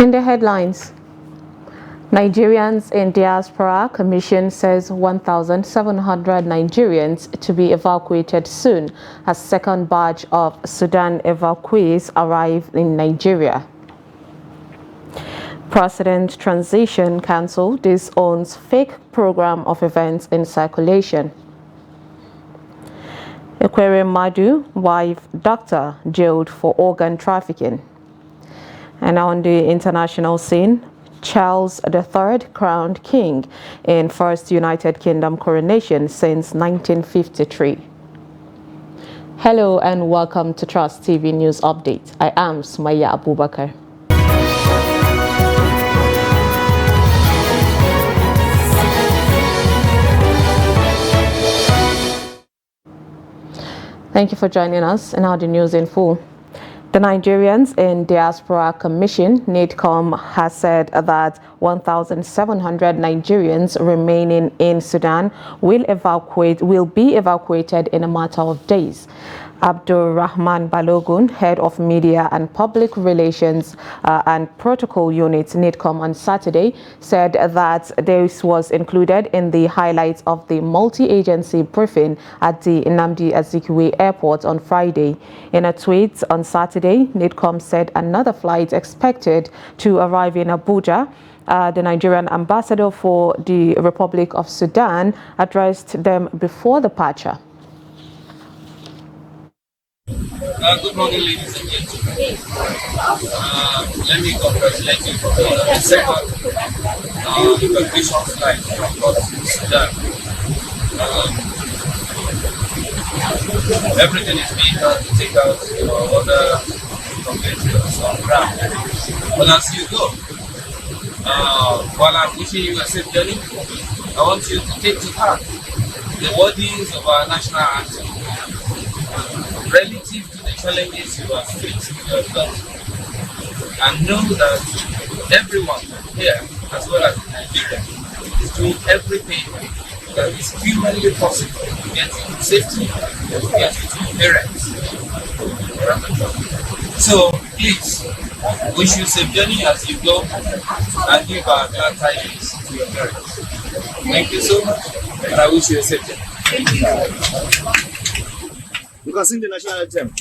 In the headlines, Nigerians in Diaspora Commission says 1,700 Nigerians to be evacuated soon as second batch of Sudan evacuees arrive in Nigeria. President Transition Council disowns fake program of events in circulation. Ekwere Madu, wife doctor, jailed for organ trafficking. And on the international scene, Charles III crowned king in first United Kingdom coronation since 1953. Hello and welcome to Trust TV News Update. I am Sumaya Abubakar. Thank you for joining us in the news in full. The Nigerians in Diaspora Commission, NIDCOM, has said that 1,700 Nigerians remaining in Sudan will be evacuated in a matter of days. Abdul Rahman Balogun, head of media and public relations and protocol unit NIDCOM on Saturday, said that this was included in the highlights of the multi-agency briefing at the Nnamdi Azikiwe Airport on Friday. In a tweet on Saturday, NIDCOM said another flight expected to arrive in Abuja. The Nigerian ambassador for the Republic of Sudan addressed them before departure. Good morning, ladies and gentlemen. Let me congratulate you for the second evacuation flight from Port Sudan. Everything is being done to take out other compatriots on ground. But as you go, while I'm wishing you a safe journey, I want you to take to heart the wordings of our national anthem relative to the challenges you are faced in your country, and know that everyone here, as well as in Nigeria, is doing everything that is humanly possible to get you to safety and to get you to your parents. So please, wish you safe journey as you go and give our glad tidings to your parents. Thank you so much, and I wish you a safe journey. Thank you. You can sing the national anthem.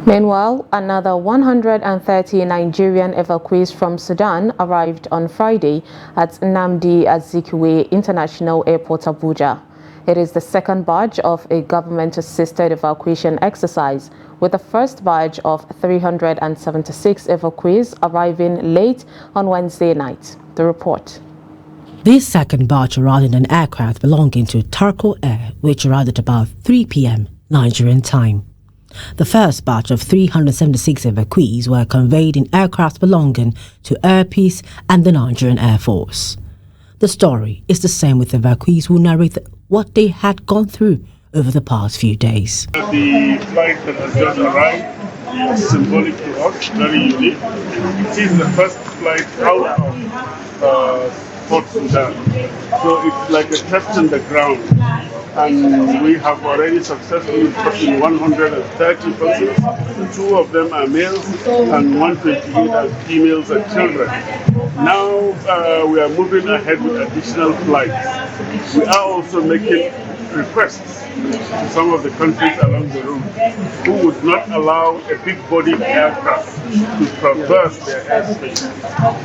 Meanwhile, another 130 Nigerian evacuees from Sudan arrived on Friday at Nnamdi Azikiwe International Airport, Abuja. It is the second batch of a government-assisted evacuation exercise, with the first batch of 376 evacuees arriving late on Wednesday night. The report. This second batch arrived in an aircraft belonging to Tarko Air, which arrived at about 3 p.m. Nigerian time. The first batch of 376 evacuees were conveyed in aircraft belonging to Air Peace and the Nigerian Air Force. The story is the same with evacuees who narrate what they had gone through over the past few days. The flight that has just arrived is symbolic to us, very unique. It is the first flight out of Port Sudan. So it's like a test on the ground. And we have already successfully taken 130 persons. 2 of them are males and 128 are females and children. Now we are moving ahead with additional flights. We are also making requests to some of the countries along the route who would not allow a big-bodied aircraft to traverse their airspace.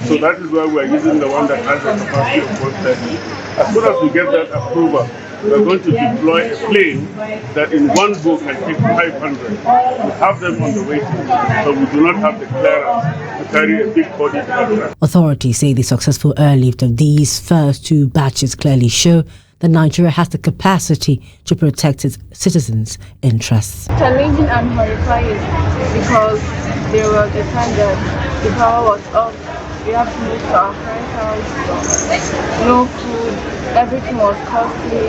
So that is why we are using the one that has a capacity of 130. As soon as we get that approval, we are going to deploy a plane that in one go can take 500. We have them on the waiting list, but we do not have the clearance to carry a big-bodied aircraft. Authorities say the successful airlift of these first 2 batches clearly show that Nigeria has the capacity to protect its citizens' interests. Challenging and horrifying because there was a time that the power was off. We have to move to our friend's house, no food, everything was costly.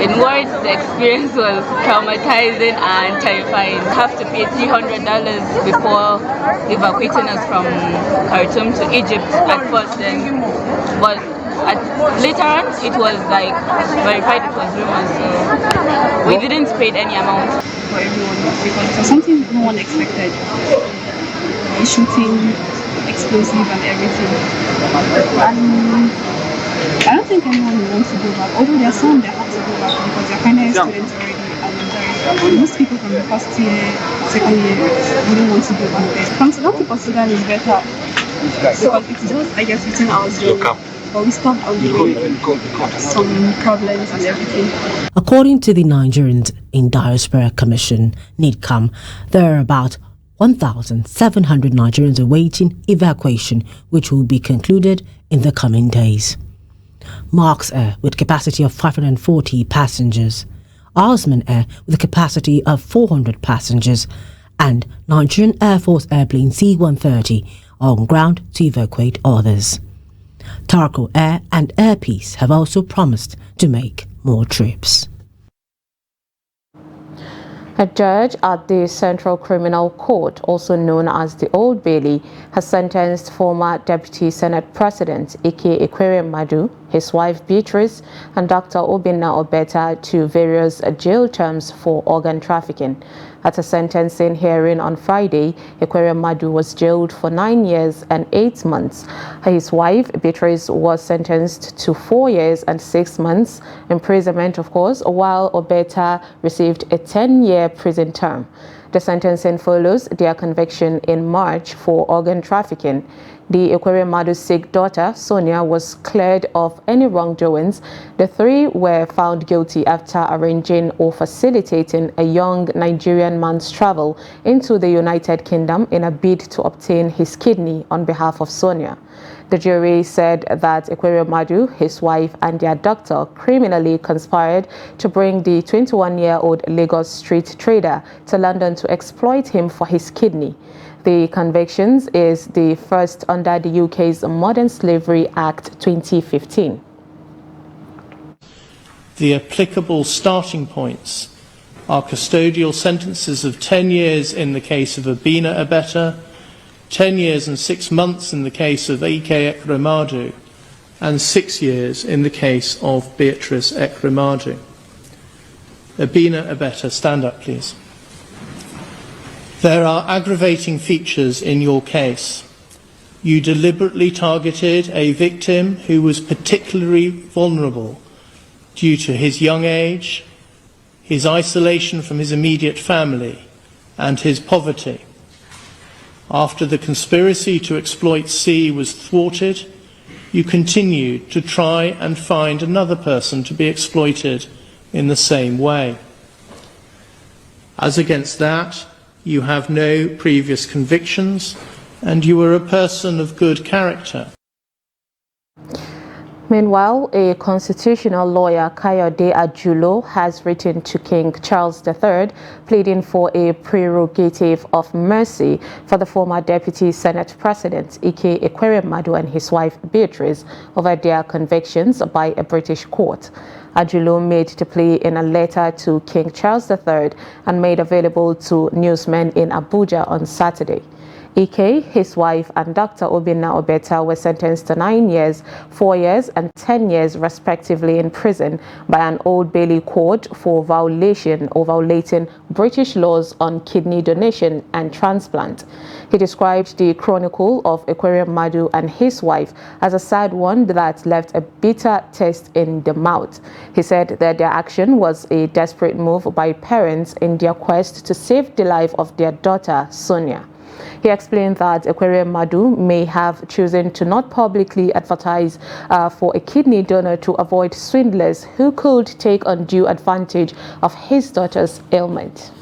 In words, the experience was traumatizing and terrifying. You have to pay $300 before evacuating us from Khartoum to Egypt at first, but later on it was like verified it was rumors, so we didn't pay any amount. For everyone because it was something no one expected. The shooting, explosive and everything. And I don't think anyone will want to go back. Although there are some that have to go back because they're final year students already and most people from the first year, second year wouldn't want to go back there. Come to Portugal is better because it's just, I guess, within our zone. But we stopped on the way, some problems and everything. According to the Nigerians in Diaspora Commission, NIDCAM, there are about 1,700 Nigerians awaiting evacuation, which will be concluded in the coming days. Marks Air, with capacity of 540 passengers, Osman Air, with a capacity of 400 passengers, and Nigerian Air Force airplane C-130 are on ground to evacuate others. Tarko Air and Air Peace have also promised to make more trips. A judge at the Central Criminal Court, also known as the Old Bailey, has sentenced former Deputy Senate President Ike Ekweremadu, his wife Beatrice, and Dr. Obinna Obeta to various jail terms for organ trafficking. At a sentencing hearing on Friday, Ekweremadu was jailed for 9 years and 8 months. His wife, Beatrice, was sentenced to 4 years and 6 months imprisonment, of course, while Obeta received a 10-year prison term. The sentencing follows their conviction in March for organ trafficking. The Ekweremadu's sick daughter, Sonia, was cleared of any wrongdoings. The three were found guilty after arranging or facilitating a young Nigerian man's travel into the United Kingdom in a bid to obtain his kidney on behalf of Sonia. The jury said that Ekweremadu, his wife, and their doctor criminally conspired to bring the 21-year-old Lagos street trader to London to exploit him for his kidney. The convictions is the first under the UK's Modern Slavery Act 2015. The applicable starting points are custodial sentences of 10 years in the case of Obinna Obeta, 10 years and 6 months in the case of Ike Ekweremadu, and 6 years in the case of Beatrice Ekweremadu. Obinna Obeta, stand up please. There are aggravating features in your case. You deliberately targeted a victim who was particularly vulnerable due to his young age, his isolation from his immediate family, and his poverty. After the conspiracy to exploit C was thwarted, you continued to try and find another person to be exploited in the same way. As against that, you have no previous convictions, and you are a person of good character. Meanwhile, a constitutional lawyer, Kayode Ajulo, has written to King Charles III, pleading for a prerogative of mercy for the former Deputy Senate President, Ike Ekweremadu, and his wife, Beatrice, over their convictions by a British court. Ajulo made the plea in a letter to King Charles III and made available to newsmen in Abuja on Saturday. Ike, his wife, and Dr. Obinna Obeta were sentenced to 9 years, 4 years, and 10 years respectively in prison by an Old Bailey court for violating British laws on kidney donation and transplant. He described the chronicle of Ekweremadu and his wife as a sad one that left a bitter taste in the mouth. He said that their action was a desperate move by parents in their quest to save the life of their daughter, Sonia. He explained that Ekweremadu may have chosen to not publicly advertise for a kidney donor to avoid swindlers who could take undue advantage of his daughter's ailment.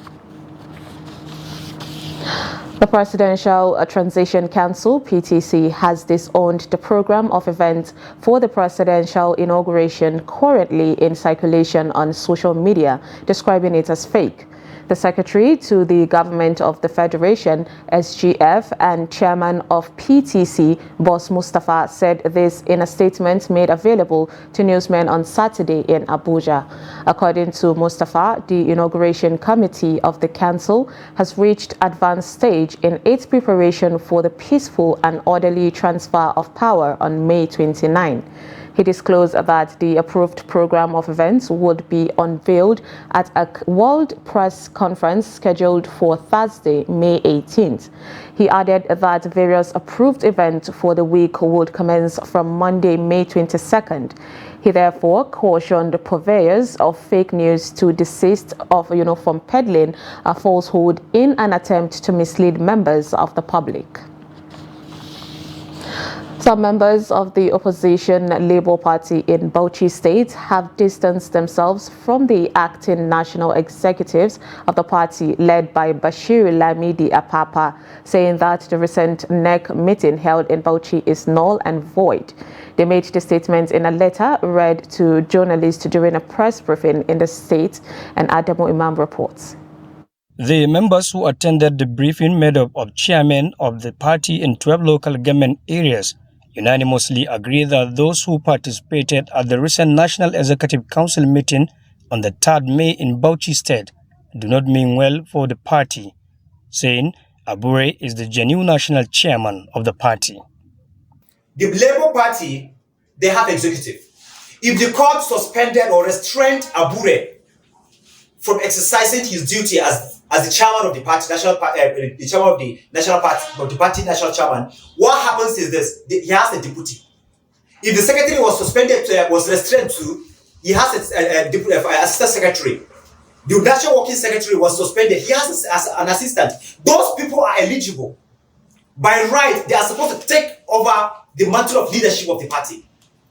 The Presidential Transition Council, PTC, has disowned the program of events for the presidential inauguration currently in circulation on social media, describing it as fake. The Secretary to the Government of the Federation, SGF, and Chairman of PTC, Boss Mustafa, said this in a statement made available to newsmen on Saturday in Abuja. According to Mustafa, the inauguration committee of the council has reached advanced stage in its preparation for the peaceful and orderly transfer of power on May 29. He disclosed that the approved program of events would be unveiled at a World Press Conference scheduled for Thursday, May 18th. He added that various approved events for the week would commence from Monday, May 22nd. He therefore cautioned purveyors of fake news to desist from peddling a falsehood in an attempt to mislead members of the public. Some members of the opposition Labour Party in Bauchi State have distanced themselves from the acting national executives of the party led by Bashir Lamidi Apapa, saying that the recent NEC meeting held in Bauchi is null and void. They made the statement in a letter read to journalists during a press briefing in the state, and Adamu Imam reports. The members who attended the briefing, made up of chairmen of the party in 12 local government areas, unanimously agree that those who participated at the recent National Executive Council meeting on the 3rd May in Bauchi State do not mean well for the party, saying Abure is the genuine national chairman of the party. The Labour Party, they have executive. If the court suspended or restrained Abure from exercising his duty as the chairman of the party, the chairman of the national party, of the party national chairman, what happens is this: he has a deputy. If the secretary was suspended, was restrained to, he has an assistant secretary. The national working secretary was suspended, he has an assistant. Those people are eligible. By right, they are supposed to take over the mantle of leadership of the party.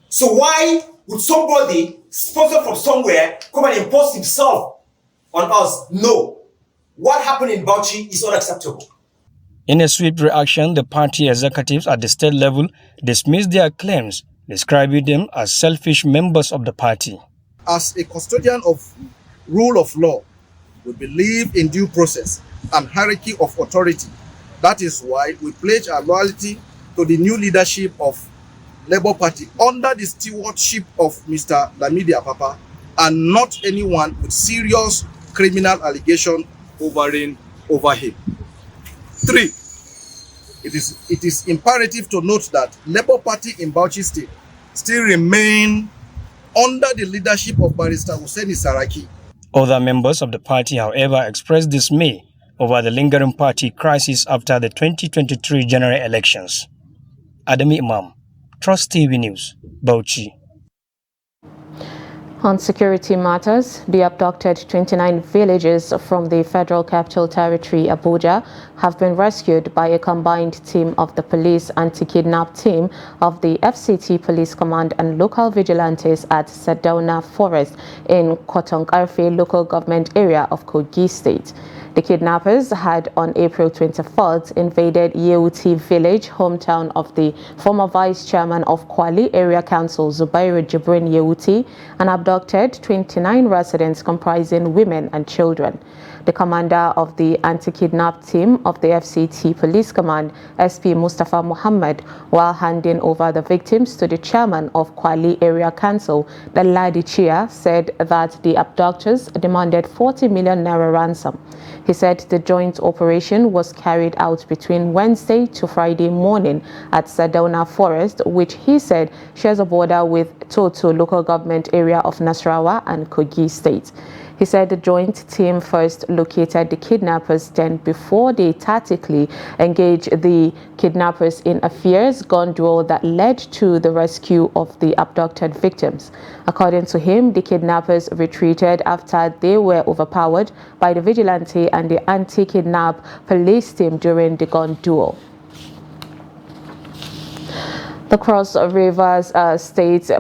So why would somebody sponsored from somewhere come and impose himself on us? No. What happened in Bauchi is unacceptable. In a swift reaction, the party executives at the state level dismissed their claims, describing them as selfish members of the party. As a custodian of rule of law, we believe in due process and hierarchy of authority. That is why we pledge our loyalty to the new leadership of Labour Party under the stewardship of Mr. Lamidi Apapa, and not anyone with serious criminal allegation hovering over him. 3. It is imperative to note that Labour Party in Bauchi State still remain under the leadership of Barrister Hussaini Saraki. Other members of the party, however, expressed dismay over the lingering party crisis after the 2023 general elections. Adami Imam, Trust TV News, Bauchi. On security matters, the abducted 29 villagers from the Federal Capital Territory, Abuja, have been rescued by a combined team of the police anti-kidnap team of the FCT Police Command and local vigilantes at Sardauna Forest in Kotonkarfe local government area of Kogi State. The kidnappers had on April 24th invaded Yeuti village, hometown of the former vice chairman of Kwali Area Council, Zubairu Jibrin Yeuti, and abducted 29 residents comprising women and children. The commander of the anti-kidnap team of the FCT Police Command, SP Mustafa Muhammad, while handing over the victims to the chairman of Kwali Area Council, Ladi Chia, said that the abductors demanded 40 million naira ransom. He said the joint operation was carried out between Wednesday to Friday morning at Sardauna Forest, which he said shares a border with Toto local government area of Nasarawa and Kogi State. He said the joint team first located the kidnappers, then before they tactically engaged the kidnappers in a fierce gun duel that led to the rescue of the abducted victims. According to him, the kidnappers retreated after they were overpowered by the vigilante and the anti-kidnap police team during the gun duel. The Cross Rivers State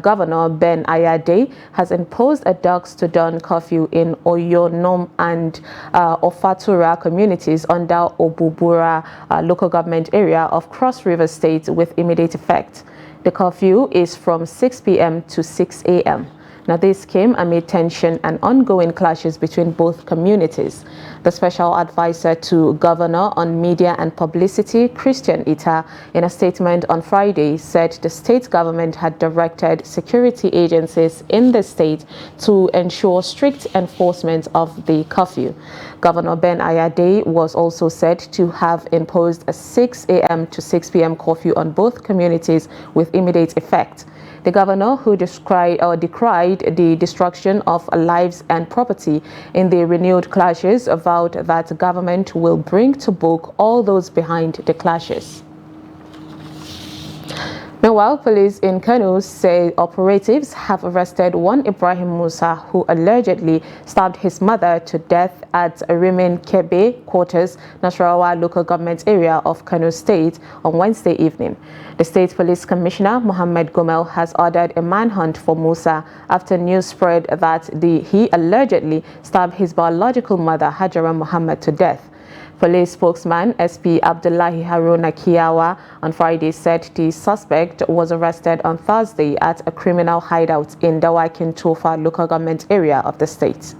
Governor Ben Ayade has imposed a dusk to dawn curfew in Oyonom and Ofatura communities under Obubura local government area of Cross River State with immediate effect. The curfew is from 6 p.m. to 6 a.m. Now, this came amid tension and ongoing clashes between both communities. The special advisor to Governor on Media and Publicity, Christian Ita, in a statement on Friday, said the state government had directed security agencies in the state to ensure strict enforcement of the curfew. Governor Ben Ayade was also said to have imposed a 6 a.m. to 6 p.m. curfew on both communities with immediate effect. The governor, who decried the destruction of lives and property in the renewed clashes, vowed that the government will bring to book all those behind the clashes. Meanwhile, police in Kano say operatives have arrested one Ibrahim Musa who allegedly stabbed his mother to death at Rimin Kebe quarters, Nasarawa local government area of Kano State on Wednesday evening. The State Police Commissioner, Mohammed Gomel, has ordered a manhunt for Musa after news spread that he allegedly stabbed his biological mother, Hajara Muhammad, to death. Police spokesman SP Abdullahi Haruna Kiyawa on Friday said the suspect was arrested on Thursday at a criminal hideout in Dawakin Tofa local government area of the state.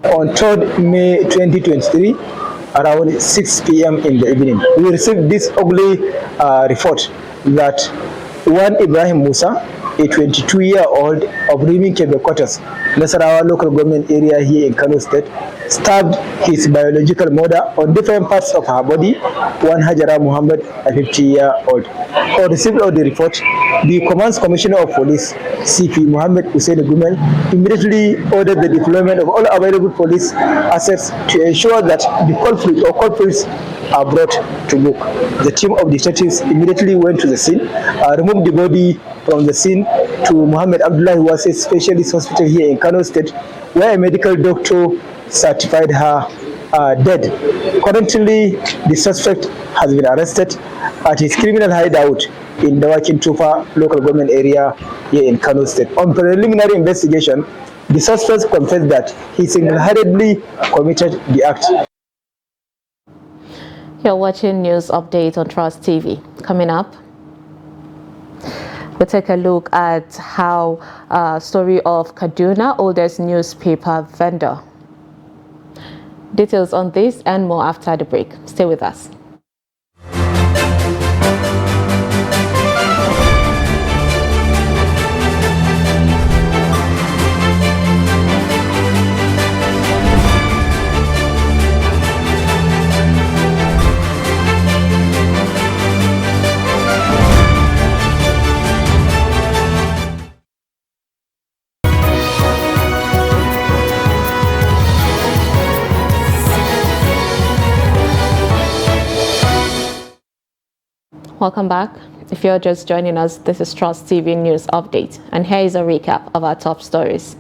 On 3rd May 2023, around 6 p.m. in the evening, we received this ugly report that one Ibrahim Musa, a 22-year-old of Rimin Kebe quarters, Nasarawa local government area here in Kano State, stabbed his biological mother on different parts of her body, one Hajara Muhammad, a 50-year-old. On receipt of the report, the Command Commissioner of Police, CP Mohammed Hussein Gumel, immediately ordered the deployment of all available police assets to ensure that the culprit or culprits are brought to book. The team of detectives immediately went to the scene, removed the body from the scene to Muhammad Abdullah, who was a specialist hospital here in Kano State, where a medical doctor certified her dead. Currently, the suspect has been arrested at his criminal hideout in Dawakin Tufa local government area here in Kano State. On preliminary investigation, the suspect confessed that he single-handedly committed the act. You're watching News Update on Trust TV. Coming up, we'll take a look at how story of Kaduna oldest newspaper vendor. Details on this and more after the break. Stay with us. Welcome back. If you're just joining us, this is Trust TV News Update, and here is a recap of our top stories.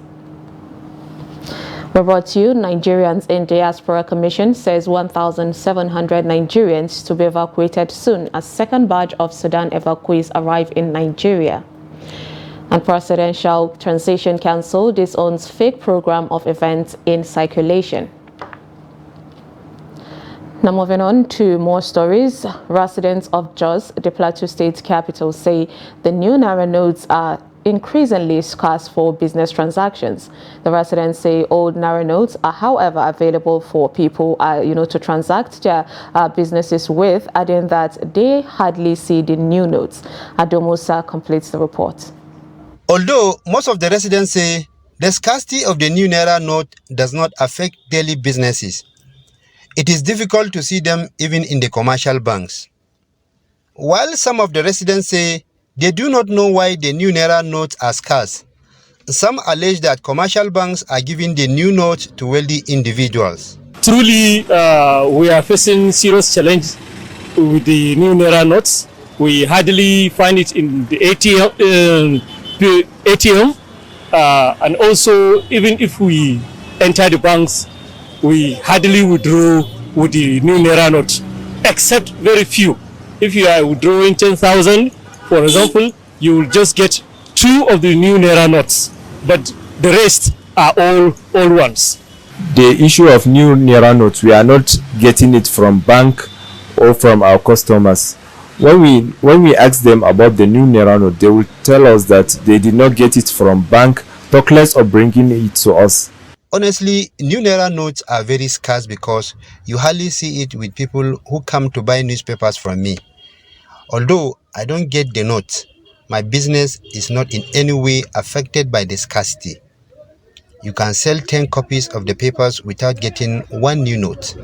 We brought to you Nigerians in Diaspora Commission says 1,700 Nigerians to be evacuated soon as second batch of Sudan evacuees arrive in Nigeria. And Presidential Transition Council disowns fake program of events in circulation. Now moving on to more stories, residents of Jos, the Plateau State capital, say the new Naira notes are increasingly scarce for business transactions. The residents say old Naira notes are, however, available for people, to transact their businesses with, adding that they hardly see the new notes. Adomusa completes the report. Although most of the residents say the scarcity of the new Naira note does not affect daily businesses, it is difficult to see them even in the commercial banks. While some of the residents say they do not know why the new Naira notes are scarce, some allege that commercial banks are giving the new note to wealthy individuals. Truly, we are facing serious challenge with the new Naira notes. We hardly find it in the ATM, and also even if we enter the banks, we hardly withdraw with the new Naira note, except very few. If you are withdrawing 10,000, for example, you will just get 2 of the new Naira notes, but the rest are all old ones. The issue of new Naira notes, we are not getting it from bank or from our customers. When we ask them about the new Naira note, they will tell us that they did not get it from bank, talk less of bringing it to us. Honestly, new Naira notes are very scarce because you hardly see it with people who come to buy newspapers from me. Although I don't get the note, my business is not in any way affected by the scarcity. You can sell 10 copies of the papers without getting 1 new note.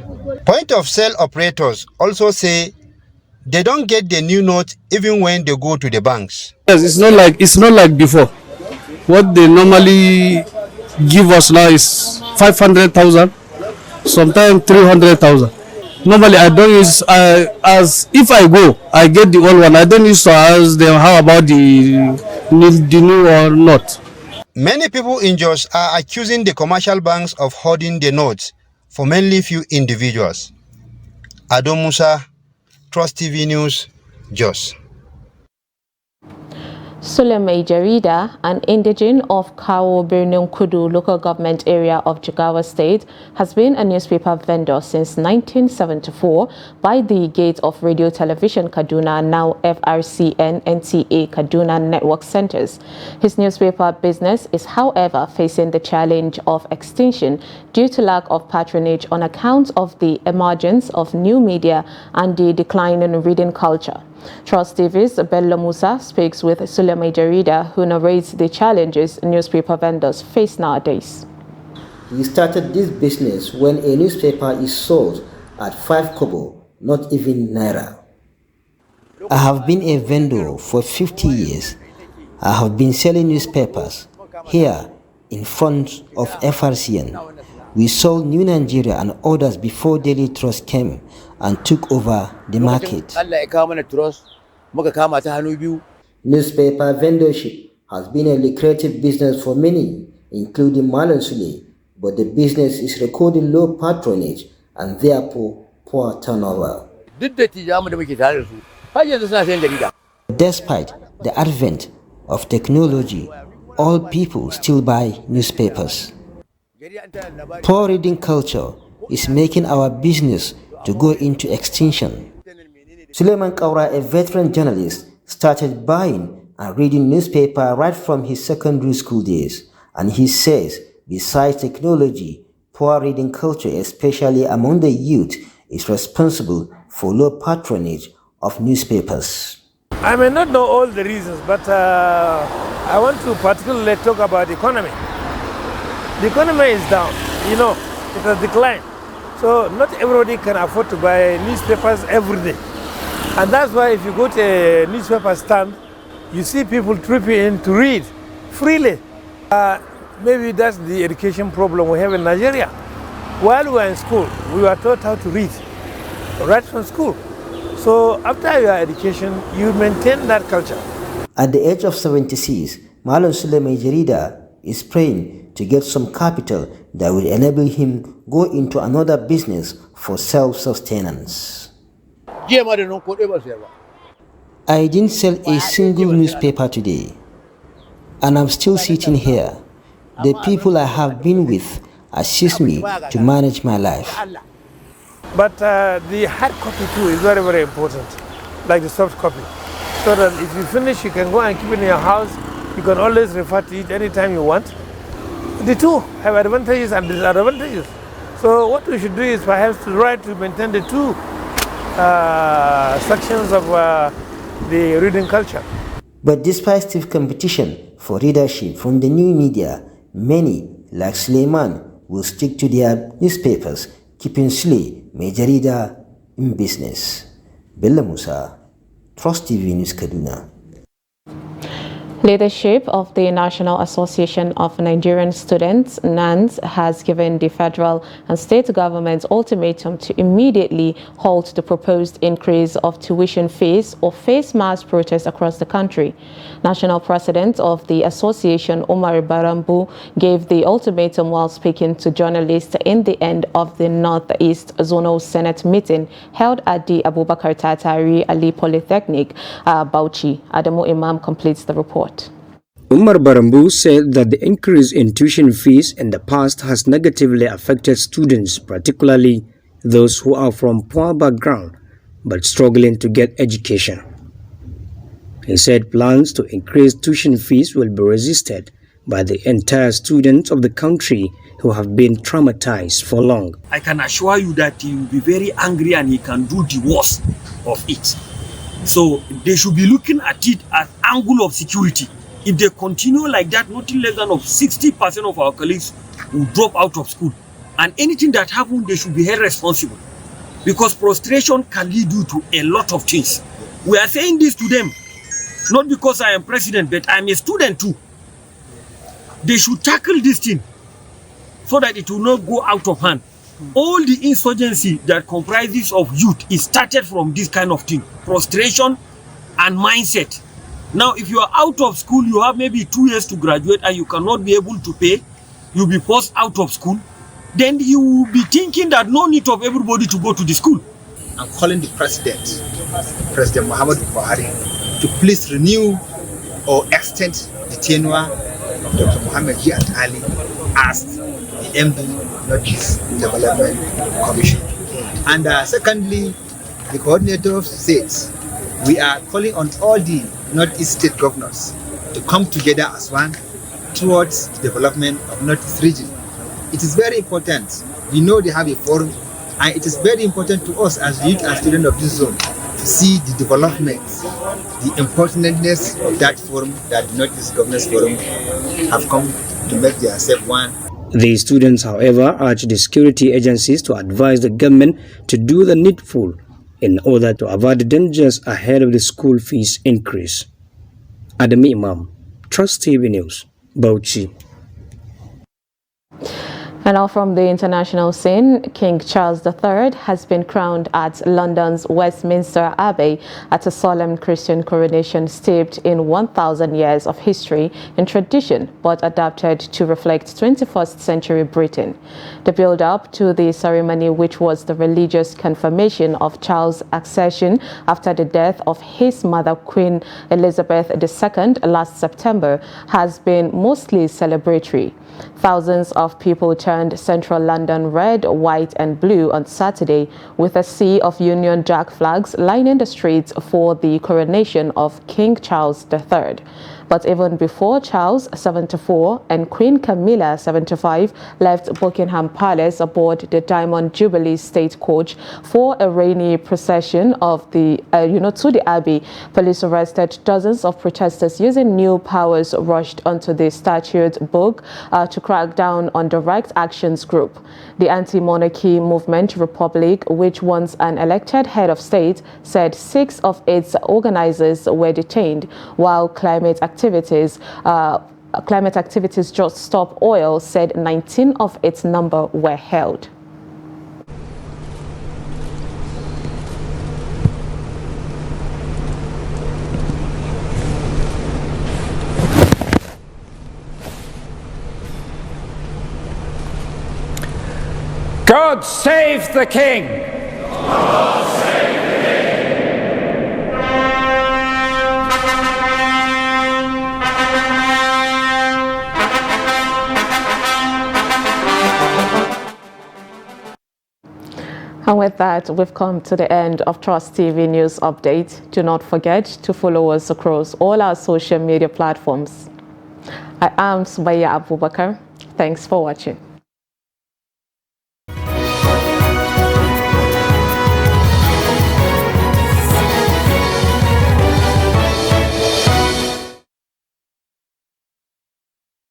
Point of sale operators also say they don't get the new note even when they go to the banks. Yes, it's not like before. What they normally give us now is 500,000, sometimes 300,000. Normally, I don't use as if I go, I get the old one. I don't use to ask them how about the new or not. Many people in Jos are accusing the commercial banks of hoarding the notes for mainly few individuals. Ado Musa, Trust TV News, Jos. Sulemai Jarida, an indigene of Kawo Birnin Kudu local government area of Jigawa State, has been a newspaper vendor since 1974 by the gate of Radio Television Kaduna, now FRCN NTA Kaduna Network Centers. His newspaper business is, however, facing the challenge of extinction due to lack of patronage on account of the emergence of new media and the decline in reading culture. Trust TV's Bello Musa speaks with Sulemai Jarida, who narrates the challenges newspaper vendors face nowadays. We started this business when a newspaper is sold at 5 kobo, not even naira. I have been a vendor for 50 years. I have been selling newspapers here in front of FRCN. We sold New Nigeria and others before Daily Trust came and took over the market. Newspaper vendorship has been a lucrative business for many, including Malan Sule, but the business is recording low patronage and therefore poor turnover. Despite the advent of technology, all people still buy newspapers. Poor reading culture is making our business to go into extinction. Suleiman Kaura, a veteran journalist, started buying and reading newspaper right from his secondary school days, and he says besides technology, poor reading culture, especially among the youth, is responsible for low patronage of newspapers. I may not know all the reasons, but I want to particularly talk about the economy. The economy is down, it has declined. So not everybody can afford to buy newspapers every day. And that's why if you go to a newspaper stand, you see people tripping in to read freely. Maybe that's the education problem we have in Nigeria. While we were in school, we were taught how to read, right from school. So after your education, you maintain that culture. At the age of 76, Malan Sulemai Jarida is praying to get some capital that will enable him go into another business for self-sustenance. I didn't sell a single newspaper today, and I'm still sitting here. The people I have been with assist me to manage my life. But the hard copy too is very, very important, like the soft copy. So that if you finish, you can go and keep it in your house. You can always refer to it anytime you want. The two have advantages and disadvantages. So what we should do is perhaps to try to maintain the two sections of the reading culture. But despite stiff competition for readership from the new media, many, like Suleiman, will stick to their newspapers, keeping Sulemai Jarida in business. Bello Musa, Trust TV News Kaduna. Leadership of the National Association of Nigerian Students, NANS, has given the federal and state governments ultimatum to immediately halt the proposed increase of tuition fees or face mass protests across the country. National President of the association, Umar Barambu, gave the ultimatum while speaking to journalists in the end of the Northeast Zonal Senate meeting held at the Abubakar Tatari Ali Polytechnic, Bauchi. Adamu Imam completes the report. Umar Barambu said that the increase in tuition fees in the past has negatively affected students, particularly those who are from poor background but struggling to get education. He said plans to increase tuition fees will be resisted by the entire students of the country who have been traumatized for long. I can assure you that he will be very angry and he can do the worst of it. So they should be looking at it as angle of security. If they continue like that, nothing less than of 60% of our colleagues will drop out of school. And anything that happens, they should be held responsible. Because frustration can lead you to a lot of things. We are saying this to them Not because I am president, but I'm a student too. They should tackle this thing so that it will not go out of hand. All the insurgency that comprises of youth is started from this kind of thing, frustration and mindset. Now, if you are out of school, you have maybe 2 years to graduate and you cannot be able to pay, you'll be forced out of school, then you will be thinking that no need of everybody to go to the school. I'm calling the President Muhammadu Buhari, to please renew or extend the tenure of Dr. Mohammed Jiyat Ali as the MD Northeast Development Commission. And secondly, the coordinator says we are calling on all the Northeast state governors to come together as one towards the development of Northeast region. It is very important. We know they have a forum, and it is very important to us as youth and students of this zone to see the development, the importantness of that forum, that the Northeast Governors Forum have come to make themselves one. The students, however, urge the security agencies to advise the government to do the needful in order to avoid the dangers ahead of the school fees increase. Adam Imam, Trust TV News, Bauchi. And now from the international scene, King Charles III has been crowned at London's Westminster Abbey at a solemn Christian coronation steeped in 1,000 years of history and tradition, but adapted to reflect 21st century Britain. The build-up to the ceremony, which was the religious confirmation of Charles' accession after the death of his mother, Queen Elizabeth II, last September, has been mostly celebratory. Thousands of people turned central London red, white and blue on Saturday, with a sea of Union Jack flags lining the streets for the coronation of King Charles III. But even before Charles, 74, and Queen Camilla, 75, left Buckingham Palace aboard the Diamond Jubilee State Coach for a rainy procession of to the Abbey, police arrested dozens of protesters using new powers rushed onto the statued book to crack down on Direct Actions Group. The anti-monarchy movement Republic, which wants an elected head of state, said 6 of its organizers were detained, while Climate Activities Just Stop Oil said 19 of its number were held. God save the King! God save the And with that, we've come to the end of Trust TV News Update. Do not forget to follow us across all our social media platforms. I am Subaya Abubakar. Thanks for watching.